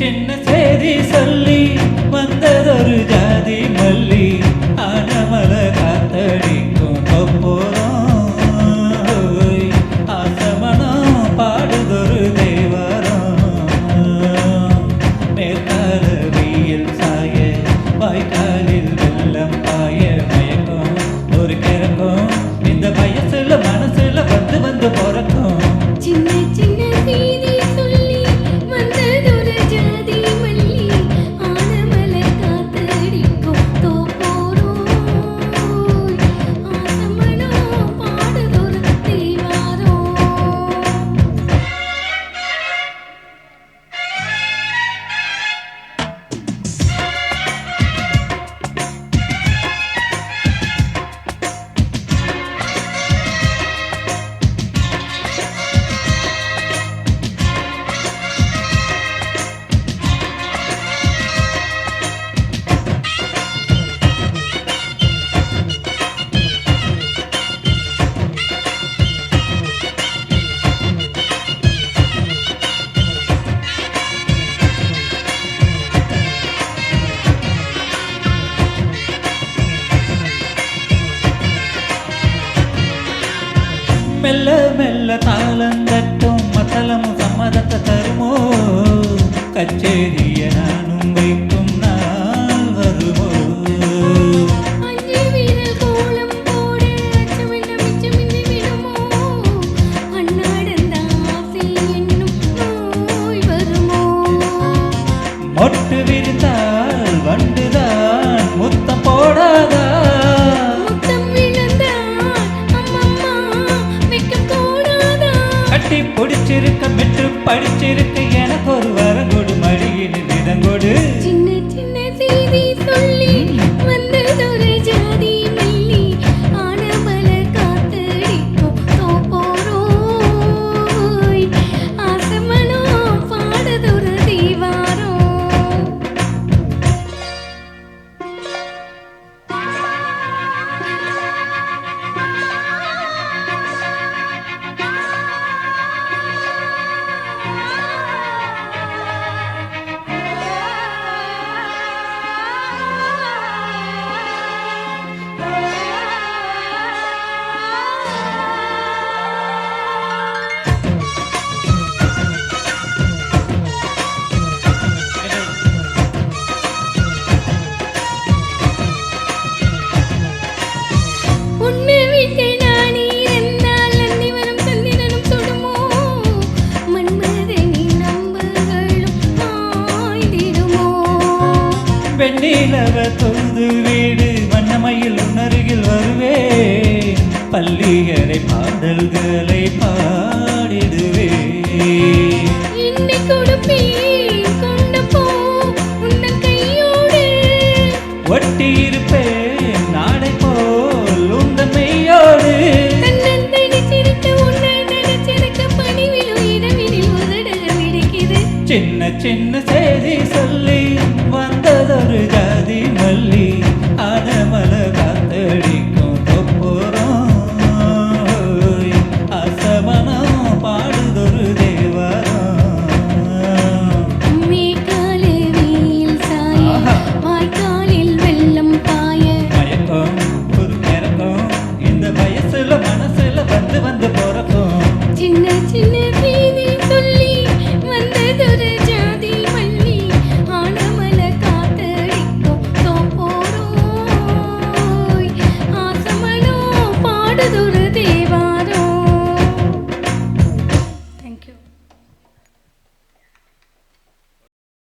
சின்ன சேதி சொல்லி வந்ததொரு ஜாதி மல்லி ஆனமல காத்தடிக்கும் கொப்போரம் ஆசமனம் பாடுதொரு தேவரம் மேற்கால வெயில் சாய வாய்க்காலில் வெள்ளம் பாய மயக்கம் ஒரு கிறக்கும் இந்த வயசுல மனசுல வந்து வந்து பிறக்கும் சின்ன சின்ன சேதி சொல்லி வந்ததொரு ஜாதி மல்லி ஆனமல காத்தடிக்கும் தோப்போரோய் ஆசமனம் பாடுதொரு தேவாரம் மெல்ல மெல்ல தாளந்தட்டும் மத்தளமும் சம்மதத்தை தருமோ கச்சேரிய நானும் வைக்கும் நாள் வருமோ அஞ்சு வீரல் கோலம் போட அச்சமென்ன மிச்சமின்றி விடுமோ அன்னாடந்த ஆசை என்னும் நோய் வருமோ மொட்டு விரிந்தால் வண்டுதான் முத்தம் போடாதா முத்தம் விழுந்தால் அம்மம்மா வெட்கம் கூடாதா கட்டி பிடிச்சிருக்க மெட்டு படிச்சிருக்க எனக்கு ஒரு வரங்கொடு மடியின் நிதங்கொடு சின்ன சின்ன செய்தி சொல்லி வந்ததொரு ஜாதி மல்லி ஆனமல காத்தடிக்கும் தோப்போரோய் ஆசமனம் பாடுதொரு தேவாரம் உன்னை விட்டு நான் இருந்தால் அந்தி வரும் சந்திரனும் சுடுமோ மன்மதனின் நம்பர்களும் ஆய்ந்திடுமோ வெண்ணிலவ தொழுது வீடு வண்ணமயில் உணருகில் வருவே பள்ளியறை பாடல்களை பாடிடுவே இன்னை கொடுப்பேன் கொண்ட போ உந்தன் கையோடு ஒட்டி இருப்பேன் நாடை போல் உந்தன் மெய்யோடு தன்னந்தனி சிரித்த உன்னை நினைச்சிருக்க பணிவிலும் இரவினில் உதடுகள் விடுக்குது சின்ன சின்ன செய்தி சொல்லி வந்ததொரு ஜாதி மல்லி ஆனமல